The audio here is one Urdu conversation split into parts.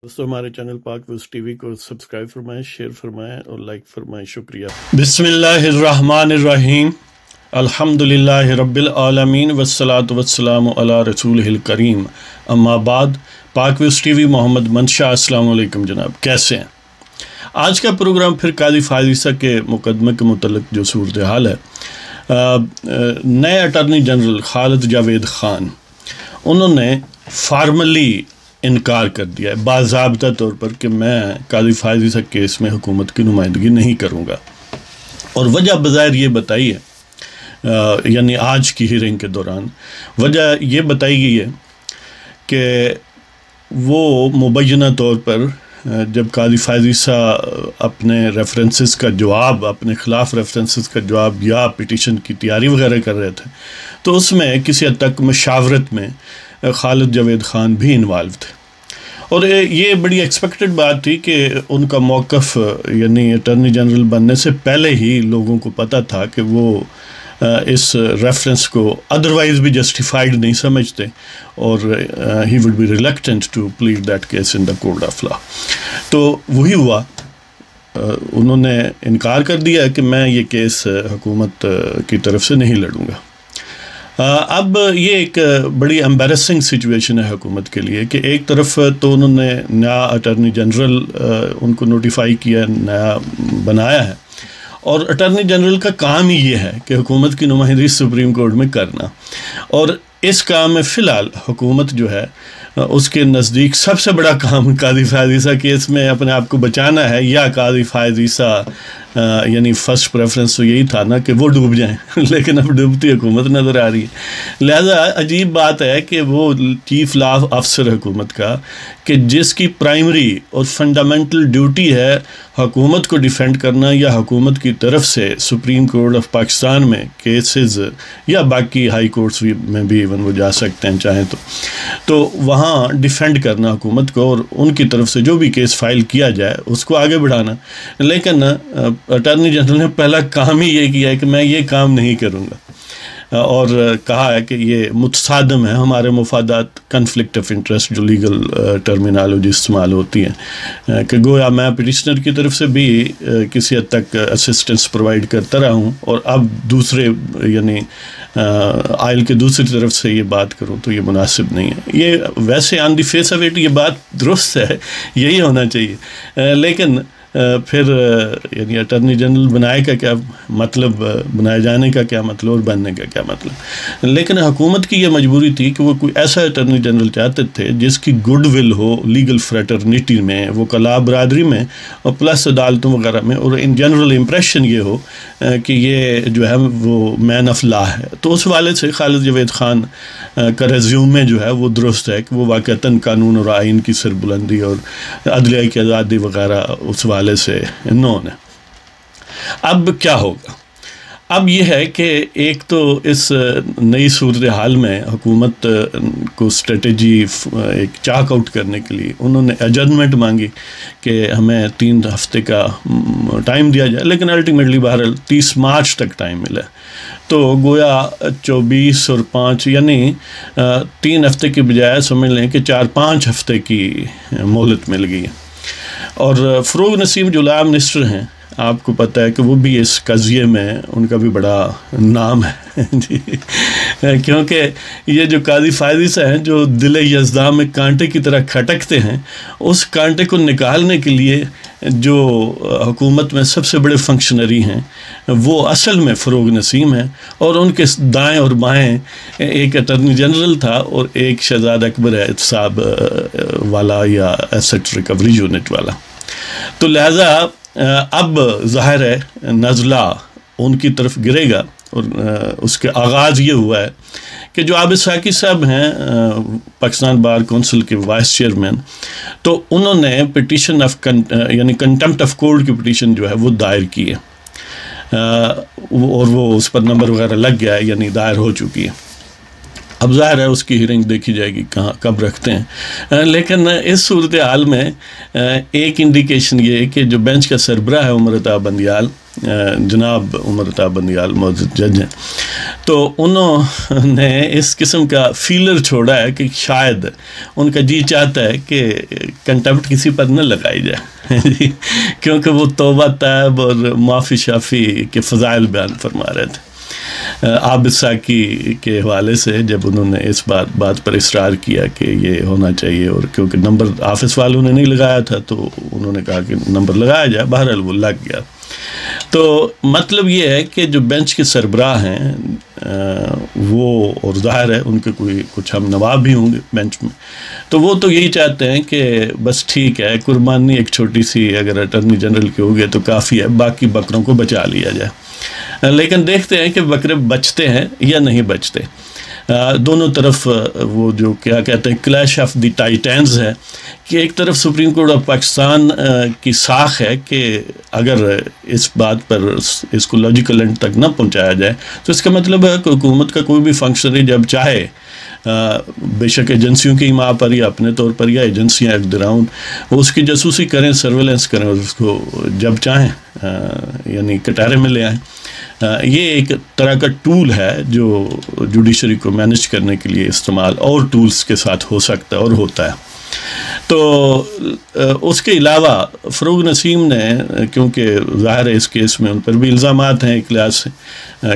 دوستو ہمارے چینل پاک ویوز ٹی وی کو سبسکرائب فرمائیں، شیئر فرمائیں اور لائک فرمائیں، شکریہ۔ بسم اللہ الرحمن الرحیم، الحمدللہ رب العالمین والصلاة والسلام علی رسولہ الکریم، اما بعد۔ پاک ویوز ٹی وی محمد منشا، السلام علیکم جناب، کیسے ہیں؟ آج کا پروگرام پھر قاضی فائز عیسیٰ کے مقدمے کے متعلق جو صورتحال ہے، نئے اٹارنی جنرل خالد جاوید خان انہوں نے فارملی انکار کر دیا ہے باضابطہ طور پر کہ میں قاضی فائز عیسیٰ کیس میں حکومت کی نمائندگی نہیں کروں گا، اور وجہ بظاہر یہ بتائی ہے، یعنی آج کی ہیرنگ کے دوران وجہ یہ بتائی گئی ہے کہ وہ مبینہ طور پر جب قاضی فائز عیسیٰ اپنے ریفرنسز کا جواب، اپنے خلاف ریفرنسز کا جواب یا پٹیشن کی تیاری وغیرہ کر رہے تھے، تو اس میں کسی حد تک مشاورت میں خالد جاوید خان بھی انوالو تھے، اور یہ بڑی ایکسپیکٹڈ بات تھی کہ ان کا موقف یعنی اٹارنی جنرل بننے سے پہلے ہی لوگوں کو پتہ تھا کہ وہ اس ریفرنس کو ادروائز بھی جسٹیفائڈ نہیں سمجھتے، اور he would be reluctant to plead that case in the court of law. تو وہی ہوا، انہوں نے انکار کر دیا کہ میں یہ کیس حکومت کی طرف سے نہیں لڑوں گا۔ اب یہ ایک بڑی امبیرسنگ سچویشن ہے حکومت کے لیے کہ ایک طرف تو انہوں نے نیا اٹارنی جنرل ان کو نوٹیفائی کیا، نیا بنایا ہے، اور اٹارنی جنرل کا کام ہی یہ ہے کہ حکومت کی نمائندگی سپریم کورٹ میں کرنا، اور اس کام میں فی الحال حکومت جو ہے اس کے نزدیک سب سے بڑا کام قاضی فائز عیسیٰ کیس میں اپنے آپ کو بچانا ہے، یا قاضی فائز عیسیٰ یعنی فرسٹ پریفرنس تو یہی تھا نا کہ وہ ڈوب جائیں، لیکن اب ڈوبتی حکومت نظر آ رہی ہے۔ لہذا عجیب بات ہے کہ وہ چیف لا آفسر حکومت کا، کہ جس کی پرائمری اور فنڈامنٹل ڈیوٹی ہے حکومت کو ڈیفینڈ کرنا، یا حکومت کی طرف سے سپریم کورٹ آف پاکستان میں کیسز یا باقی ہائی کورٹس میں بھی ایون وہ جا سکتے ہیں چاہیں تو وہاں ڈیفینڈ کرنا حکومت کو، اور ان کی طرف سے جو بھی کیس فائل کیا جائے اس کو آگے بڑھانا۔ لیکن اٹارنی جنرل نے پہلا کام ہی یہ کیا ہے کہ میں یہ کام نہیں کروں گا، اور کہا ہے کہ یہ متصادم ہے ہمارے مفادات، کنفلکٹ آف انٹرسٹ جو لیگل ٹرمینالوجی استعمال ہوتی ہے، کہ گویا میں پٹیشنر کی طرف سے بھی کسی حد تک اسسٹنس پرووائڈ کرتا رہا ہوں، اور اب دوسرے یعنی آئل کے دوسری طرف سے یہ بات کروں تو یہ مناسب نہیں ہے۔ یہ ویسے آن دی فیس آف اٹ یہ بات درست ہے، یہی ہونا چاہیے، لیکن پھر یعنی اٹارنی جنرل بنائے کا کیا مطلب، بنائے جانے کا کیا مطلب، اور بننے کا کیا مطلب؟ لیکن حکومت کی یہ مجبوری تھی کہ وہ کوئی ایسا اٹارنی جنرل چاہتے تھے جس کی good will who legal fraternity میں، وہ کلا برادری میں، اور پلس عدالتوں وغیرہ میں، اور ان جنرل امپریشن یہ ہو کہ یہ جو ہے وہ مین آف لا ہے۔ تو اس حوالے سے خالد جاوید خان کا ریزیومے جو ہے وہ درست ہے کہ وہ واقعتاً قانون اور آئین کی سربلندی اور عدلیہ کی آزادی وغیرہ اس حوالے سے نون ہے۔ اب کیا ہوگا؟ اب یہ ہے کہ ایک تو اس نئی صورتحال میں حکومت کو اسٹریٹجی ایک چاک آؤٹ کرنے کے لیے انہوں نے ایڈجرنمنٹ مانگی کہ ہمیں 3 ہفتے کا ٹائم دیا جائے، لیکن الٹیمیٹلی بہرحال 30 مارچ تک ٹائم ملا، تو گویا 24 اور 5 یعنی 3 ہفتے کی بجائے سمجھ لیں کہ 4-5 ہفتے کی مہلت مل گئی ہے۔ اور فروغ نسیم جو لا منسٹر ہیں، آپ کو پتہ ہے کہ وہ بھی اس قضیے میں ان کا بھی بڑا نام ہے جی، کیونکہ یہ جو قاضی فائز عیسیٰ ہیں جو دل یزداں میں کانٹے کی طرح کھٹکتے ہیں، اس کانٹے کو نکالنے کے لیے جو حکومت میں سب سے بڑے فنکشنری ہیں وہ اصل میں فروغ نسیم ہیں، اور ان کے دائیں اور بائیں ایک اٹارنی جنرل تھا اور ایک شہزاد اکبر احتساب والا یا ایسٹ ریکوری یونٹ والا۔ تو لہٰذا اب ظاہر ہے نزلہ ان کی طرف گرے گا، اور اس کے آغاز یہ ہوا ہے کہ جو عابد ساقی صاحب ہیں پاکستان بار کونسل کے وائس چیئرمین، تو انہوں نے پٹیشن آف یعنی کنٹمپٹ آف کورٹ کی پٹیشن جو ہے وہ دائر کی ہے، اور وہ اس پر نمبر وغیرہ لگ گیا ہے، یعنی دائر ہو چکی ہے۔ اب ظاہر ہے اس کی ہیرنگ دیکھی جائے گی کہاں کب رکھتے ہیں، لیکن اس صورتحال میں ایک انڈیکیشن یہ ہے کہ جو بینچ کا سربراہ ہے عمر عطا بندیال، جناب عمر عطا بندیال معزز جج ہیں، تو انہوں نے اس قسم کا فیلر چھوڑا ہے کہ شاید ان کا جی چاہتا ہے کہ کنٹمپٹ کسی پر نہ لگائی جائے کیونکہ وہ توبہ طیب اور معافی شافی کے فضائل بیان فرما رہے تھے عابد ساکی کے حوالے سے، جب انہوں نے اس بات پر اصرار کیا کہ یہ ہونا چاہیے، اور کیونکہ نمبر آفس والوں نے نہیں لگایا تھا تو انہوں نے کہا کہ نمبر لگایا جائے، بہرحال وہ لگ گیا۔ تو مطلب یہ ہے کہ جو بینچ کے سربراہ ہیں وہ، اور ظاہر ہے ان کے کچھ ہم نواب بھی ہوں گے بینچ میں، تو وہ تو یہی چاہتے ہیں کہ بس ٹھیک ہے، قربانی ایک چھوٹی سی اگر اٹارنی جنرل کی ہو گئے تو کافی ہے، باقی بکروں کو بچا لیا جائے۔ لیکن دیکھتے ہیں کہ بکرے بچتے ہیں یا نہیں بچتے۔ دونوں طرف وہ جو کیا کہتے ہیں کلیش آف دی ٹائٹینز ہے، کہ ایک طرف سپریم کورٹ آف پاکستان کی ساکھ ہے کہ اگر اس بات پر اس کو لاجیکل اینڈ تک نہ پہنچایا جائے تو اس کا مطلب ہے کہ حکومت کا کوئی بھی فنکشنری جب چاہے، بے شک ایجنسیوں کی ماں پر یا اپنے طور پر یا ایجنسیاں ایٹ دی راؤنڈ، وہ اس کی جاسوسی کریں، سرویلنس کریں، اور اس کو جب چاہیں یعنی کٹہرے میں لے آئیں۔ یہ ایک طرح کا ٹول ہے جو جوڈیشری کو مینج کرنے کے لیے استعمال اور ٹولز کے ساتھ ہو سکتا ہے اور ہوتا ہے۔ تو اس کے علاوہ فروغ نسیم نے، کیونکہ ظاہر ہے اس کیس میں ان پر بھی الزامات ہیں ایک لحاظ سے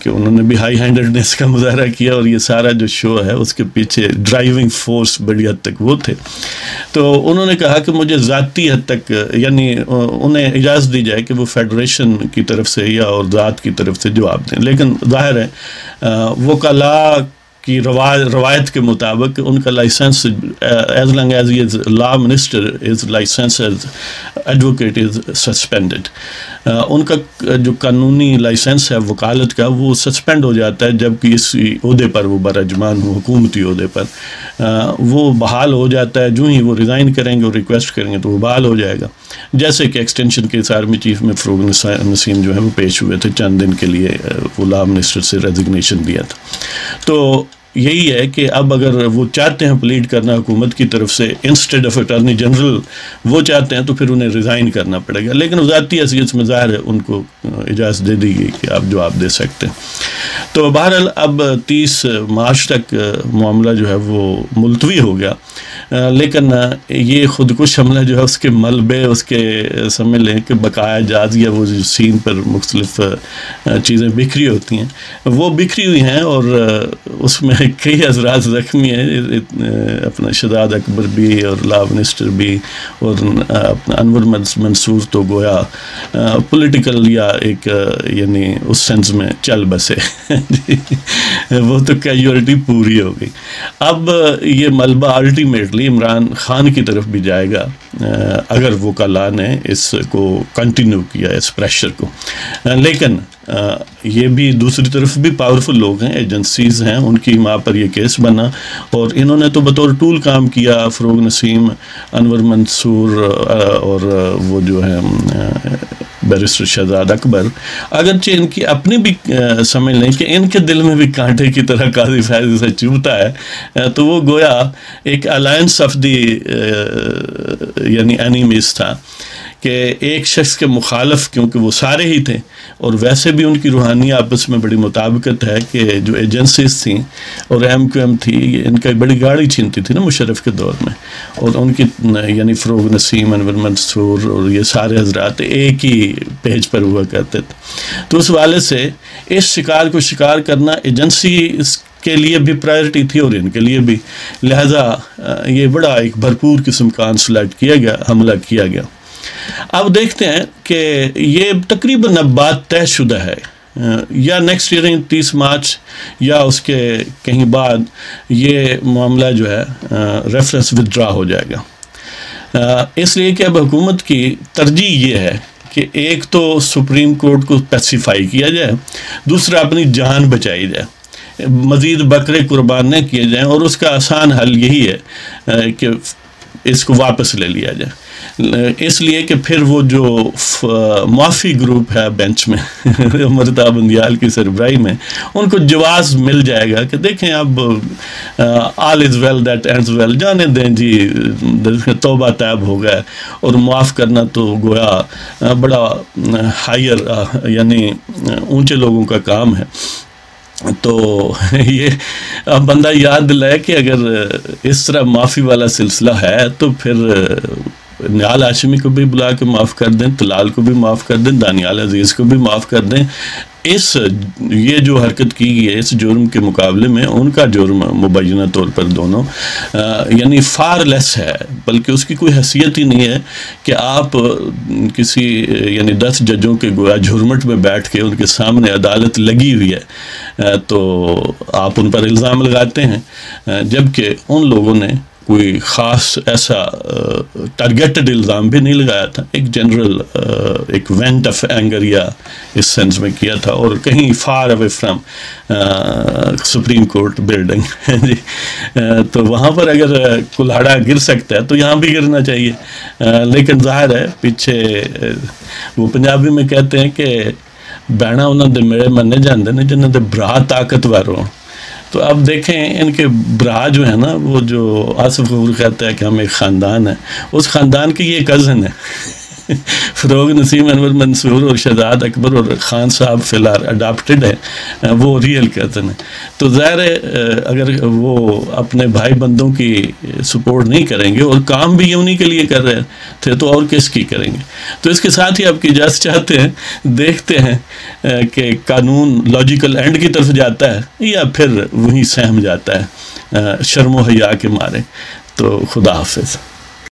کہ انہوں نے بھی ہائی ہینڈڈنیس کا مظاہرہ کیا، اور یہ سارا جو شو ہے اس کے پیچھے ڈرائیونگ فورس بڑی حد تک وہ تھے، تو انہوں نے کہا کہ مجھے ذاتی حد تک یعنی انہیں اجازت دی جائے کہ وہ فیڈریشن کی طرف سے یا اور ذات کی طرف سے جواب دیں، لیکن ظاہر ہے وکلاء کی روایت کے مطابق ان کا لائسنس ایز لانگ ایز یہ law minister is license as advocate is suspended, ان کا جو قانونی لائسنس ہے وکالت کا وہ سسپینڈ ہو جاتا ہے، جبکہ اس عہدے پر وہ براجمان ہو، حکومتی عہدے پر وہ بحال ہو جاتا ہے، جو ہی وہ ریزائن کریں گے اور ریکویسٹ کریں گے تو وہ بحال ہو جائے گا، جیسے کہ ایکسٹینشن کیس آرمی چیف میں فروغ نسیم جو ہے وہ پیش ہوئے تھے، چند دن کے لیے وہ لا منسٹر سے ریزگنیشن دیا تھا۔ تو یہی ہے کہ اب اگر وہ چاہتے ہیں پلیڈ کرنا حکومت کی طرف سے انسٹیڈ آف اٹارنی جنرل، وہ چاہتے ہیں تو پھر انہیں ریزائن کرنا پڑے گا، لیکن ذاتی حیثیت میں ظاہر ہے ان کو اجازت دے دی گئی کہ آپ جواب دے سکتے ہیں۔ تو بہرحال اب 30 مارچ تک معاملہ جو ہے وہ ملتوی ہو گیا، لیکن یہ خودکش حملہ جو ہے اس کے ملبے، اس کے سمجھ لیں کہ بقایا جاز یا وہ جو سین پر مختلف چیزیں بکھری ہوتی ہیں وہ بکھری ہوئی ہیں، اور اس میں کئی حضرات زخمی ہیں، اپنا شہزاد اکبر بھی اور لا منسٹر بھی، اور اپنا انور منصور تو گویا پولیٹیکل یا ایک یعنی اس سینس میں چل بسے وہ تو کیجولیٹی پوری ہو گئی۔ اب یہ ملبہ الٹیمیٹلی عمران خان کی طرف بھی جائے گا اگر وکلاء نے اس کو کنٹینیو کیا اس پریشر کو، لیکن یہ بھی دوسری طرف بھی پاورفل لوگ ہیں، ایجنسیز ہیں، ان کی ماں پر یہ کیس بنا، اور انہوں نے تو بطور ٹول کام کیا، فروغ نسیم، انور منصور اور وہ جو ہے بیرسٹر شہزاد اکبر، اگرچہ ان کی اپنی بھی سمجھ لیں کہ ان کے دل میں بھی کانٹے کی طرح قاضی فیض سے چبھتا ہے، تو وہ گویا ایک الائنس آف دی یعنی اینیمیز تھا کہ ایک شخص کے مخالف، کیونکہ وہ سارے ہی تھے، اور ویسے بھی ان کی روحانی آپس میں بڑی مطابقت ہے کہ جو ایجنسیز تھیں اور ایم کیو ایم تھی، ان کا بڑی گاڑی چھینتی تھی نا مشرف کے دور میں، اور ان کی یعنی فروغ نسیم، انور منصور اور یہ سارے حضرات ایک ہی پیج پر ہوا کرتے تھے، تو اس والے سے اس شکار کو شکار کرنا ایجنسی کے لیے بھی پرائرٹی تھی اور ان کے لیے بھی، لہذا یہ بڑا ایک بھرپور قسم کا آنسلائٹ کیا گیا، حملہ کیا گیا۔ اب دیکھتے ہیں کہ یہ تقریباً اب بات طے شدہ ہے، یا نیکسٹ ایئر 30 مارچ یا اس کے کہیں بعد یہ معاملہ جو ہے ریفرنس ودرا ہو جائے گا، اس لیے کہ اب حکومت کی ترجیح یہ ہے کہ ایک تو سپریم کورٹ کو پیسیفائی کیا جائے، دوسرا اپنی جان بچائی جائے، مزید بکرے قربان نہ کیے جائیں، اور اس کا آسان حل یہی ہے کہ اس کو واپس لے لیا جائے، اس لیے کہ پھر وہ جو معافی گروپ ہے بینچ میں مرتضیٰ بندیال کی سربراہی میں، ان کو جواز مل جائے گا کہ دیکھیں اب آل از ویل دیٹ اینڈز ویل، جانے دیں جی، توبہ طیب ہو گئے، اور معاف کرنا تو گویا بڑا ہائر یعنی اونچے لوگوں کا کام ہے۔ تو یہ بندہ یاد دلائے کہ اگر اس طرح معافی والا سلسلہ ہے تو پھر نہال ہاشمی کو بھی بلا کے معاف کر دیں، طلال کو بھی معاف کر دیں، دانیال عزیز کو بھی معاف کر دیں۔ یہ جو حرکت کی گئی ہے اس جرم کے مقابلے میں ان کا جرم مبینہ طور پر دونوں یعنی فار لیس ہے، بلکہ اس کی کوئی حیثیت ہی نہیں ہے کہ آپ کسی یعنی 10 ججوں کے گویا جھرمٹ میں بیٹھ کے ان کے سامنے عدالت لگی ہوئی ہے تو آپ ان پر الزام لگاتے ہیں، جبکہ ان لوگوں نے کوئی خاص ایسا ٹارگیٹڈ الزام بھی نہیں لگایا تھا، ایک جنرل ایک وینٹ آف اینگر یا اس سینس میں کیا تھا، اور کہیں far away from supreme court building جی، تو وہاں پر اگر کلہاڑا گر سکتا ہے تو یہاں بھی گرنا چاہیے۔ لیکن ظاہر ہے پیچھے وہ پنجابی میں کہتے ہیں کہ بہنا انہوں دے میرے مننے جاندے نے جنہوں دے برا طاقتور ہوں، تو اب دیکھیں ان کے برا جو ہے نا، وہ جو آصف غفور کہتا ہے کہ ہم ایک خاندان ہے، اس خاندان کی یہ کزن ہے فروغ نسیم، انور منصور اور شہزاد اکبر اور خان صاحب فی الحال اڈاپٹڈ ہے، وہ ریئل کزن ہے۔ تو ظاہر ہے اگر وہ اپنے بھائی بندوں کی سپورٹ نہیں کریں گے، اور کام بھی انہی کے لیے کر رہے تھے، تو اور کس کی کریں گے؟ تو اس کے ساتھ ہی آپ کی اجازت چاہتے ہیں، دیکھتے ہیں کہ قانون لاجیکل اینڈ کی طرف جاتا ہے یا پھر وہیں سہم جاتا ہے شرم و حیا کے مارے۔ تو خدا حافظ۔